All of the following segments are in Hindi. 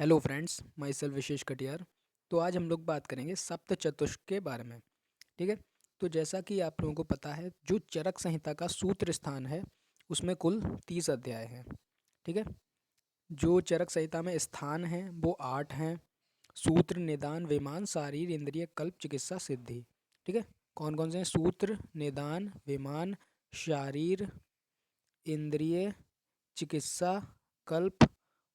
हेलो फ्रेंड्स, माई सेल्फ विशेष कटियार। तो आज हम लोग बात करेंगे सप्त चतुष्क के बारे में। ठीक है। तो जैसा कि आप लोगों को पता है, जो चरक संहिता का सूत्र स्थान है उसमें कुल 30 अध्याय हैं। ठीक है। जो चरक संहिता में स्थान हैं वो 8 हैं। सूत्र, निदान, विमान, शारीर, इंद्रिय, कल्प, चिकित्सा, सिद्धि। ठीक है। कौन कौन से हैं? सूत्र, निदान, विमान, शारीर, इंद्रिय, चिकित्सा, कल्प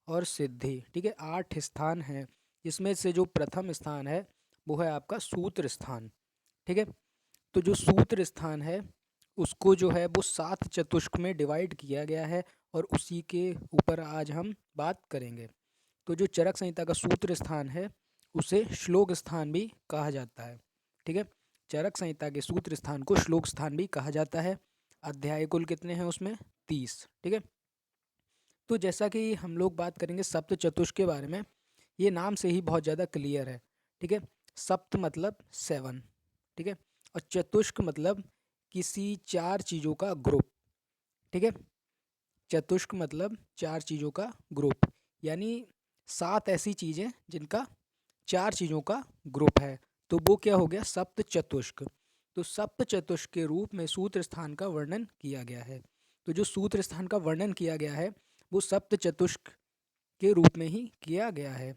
और सिद्धि। ठीक है। 8 स्थान हैं, जिसमें से जो प्रथम स्थान है वो है आपका सूत्र स्थान। ठीक है। तो जो सूत्र स्थान है उसको जो है वो 7 चतुष्क में डिवाइड किया गया है और उसी के ऊपर आज हम बात करेंगे। तो जो चरक संहिता का सूत्र स्थान है उसे श्लोक स्थान भी कहा जाता है। ठीक है। चरक संहिता के सूत्र स्थान को श्लोक स्थान भी कहा जाता है। अध्याय कुल कितने हैं उसमें? 30। ठीक है। तो जैसा कि हम लोग बात करेंगे सप्त चतुष्क के बारे में, ये नाम से ही बहुत ज़्यादा क्लियर है। ठीक है। सप्त मतलब 7। ठीक है। और चतुष्क मतलब किसी 4 चीज़ों का ग्रुप। ठीक है। चतुष्क मतलब 4 चीज़ों का ग्रुप, यानी 7 ऐसी चीज़ें जिनका 4 चीज़ों का ग्रुप है, तो वो क्या हो गया? सप्त चतुष्क। तो सप्त चतुष्क के रूप में सूत्र स्थान का वर्णन किया गया है। तो जो सूत्र स्थान का वर्णन किया गया है वो सप्त चतुष्क के रूप में ही किया गया है।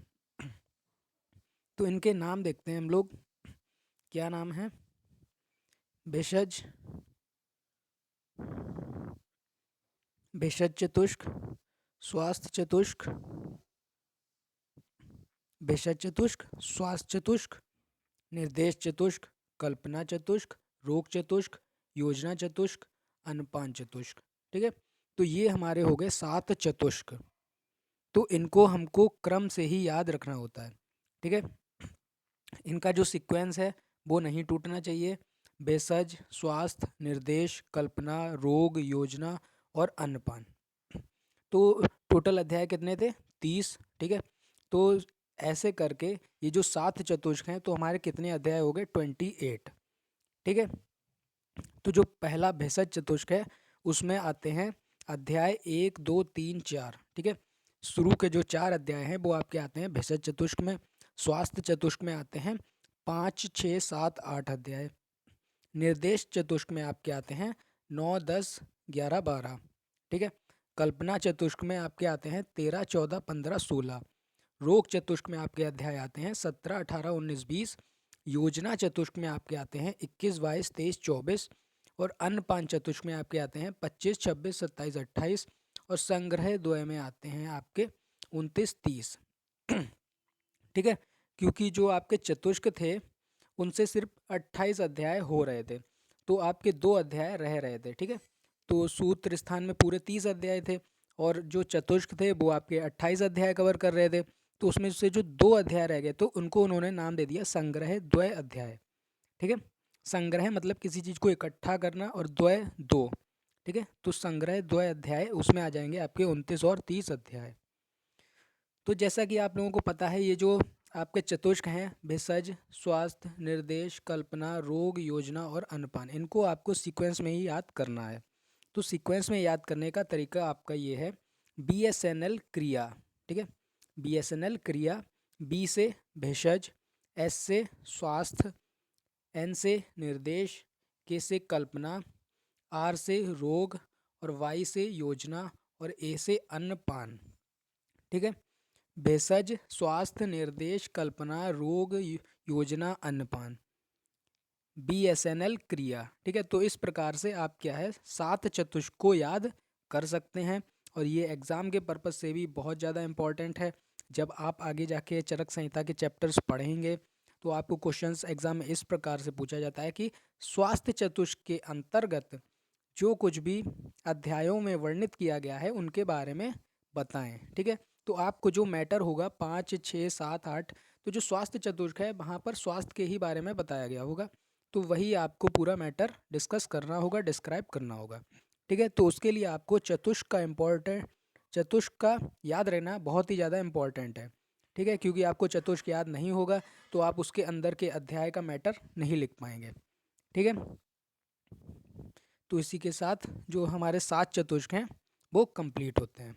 तो इनके नाम देखते हैं हम लोग। क्या नाम है? भेषज, भेषज चतुष्क, स्वास्थ्य चतुष्क, भेषज चतुष्क, स्वास्थ्य चतुष्क, निर्देश चतुष्क, कल्पना चतुष्क, रोग चतुष्क, योजना चतुष्क, अनुपान चतुष्क। ठीक है। तो ये हमारे हो गए 7 चतुष्क। तो इनको हमको क्रम से ही याद रखना होता है। ठीक है। इनका जो सीक्वेंस है वो नहीं टूटना चाहिए। भेषज, स्वास्थ्य, निर्देश, कल्पना, रोग, योजना और अन्नपान। तो टोटल अध्याय कितने थे? 30। ठीक है। तो ऐसे करके ये जो 7 चतुष्क हैं तो हमारे कितने अध्याय हो गए? 28। ठीक है। तो जो पहला भेषज चतुष्क है उसमें आते हैं अध्याय 1, 2, 3, 4। ठीक है। शुरू के जो 4 अध्याय हैं वो आपके आते हैं भेषज चतुष्क में। स्वास्थ्य चतुष्क में आते हैं 5, 6, 7, 8 अध्याय। निर्देश चतुष्क में आपके आते हैं 9, 10, 11, 12। ठीक है। कल्पना चतुष्क में आपके आते हैं 13, 14, 15, 16। रोग चतुष्क में आपके अध्याय आते हैं 17, 18, 19, 20। योजना चतुष्क में आपके आते हैं 21, 22, 23, 24। और अन्नपान चतुष्क में आपके आते हैं 25, 26, 27, 28। और संग्रह द्वय में आते हैं आपके 29, 30। ठीक है। क्योंकि जो आपके चतुष्क थे उनसे सिर्फ 28 अध्याय हो रहे थे, तो आपके 2 अध्याय रह रहे थे। ठीक है। तो सूत्र स्थान में पूरे 30 अध्याय थे और जो चतुष्क थे वो आपके 28 अध्याय कवर कर रहे थे। तो उसमें से जो 2 अध्याय रह गए तो उनको उन्होंने नाम दे दिया संग्रह द्वय अध्याय। ठीक है। संग्रह मतलब किसी चीज़ को इकट्ठा करना और द्वय 2। ठीक है। तो संग्रह द्वय अध्याय उसमें आ जाएंगे आपके 29 और 30 अध्याय। तो जैसा कि आप लोगों को पता है, ये जो आपके चतुष्क हैं भेषज, स्वास्थ्य, निर्देश, कल्पना, रोग, योजना और अन्नपान, इनको आपको सीक्वेंस में ही याद करना है। तो सीक्वेंस में याद करने का तरीका आपका ये है, BSNL क्रिया। ठीक है। BSNL क्रिया, B से भेषज, S से स्वास्थ्य, N से निर्देश, K से कल्पना, R से रोग और Y से योजना और A से अन्नपान। ठीक है। भेषज, स्वास्थ्य, निर्देश, कल्पना, रोग, योजना, अन्नपान, BSNL क्रिया। ठीक है। तो इस प्रकार से आप क्या है 7 चतुष्क को याद कर सकते हैं और ये एग्ज़ाम के पर्पज़ से भी बहुत ज़्यादा इम्पॉर्टेंट है। जब आप आगे जाके चरक संहिता के चैप्टर्स पढ़ेंगे तो आपको क्वेश्चंस एग्ज़ाम में इस प्रकार से पूछा जाता है कि स्वास्थ्य चतुष्क के अंतर्गत जो कुछ भी अध्यायों में वर्णित किया गया है उनके बारे में बताएं। ठीक है। तो आपको जो मैटर होगा 5, 6, 7, 8, तो जो स्वास्थ्य चतुष्क है वहाँ पर स्वास्थ्य के ही बारे में बताया गया होगा, तो वही आपको पूरा मैटर डिस्कस करना होगा, डिस्क्राइब करना होगा। ठीक है। तो उसके लिए आपको चतुष्क का याद रहना बहुत ही ज़्यादा इम्पॉर्टेंट है। ठीक है। क्योंकि आपको चतुष्क याद नहीं होगा तो आप उसके अंदर के अध्याय का मैटर नहीं लिख पाएंगे। ठीक है। तो इसी के साथ जो हमारे 7 चतुष्क हैं वो कंप्लीट होते हैं।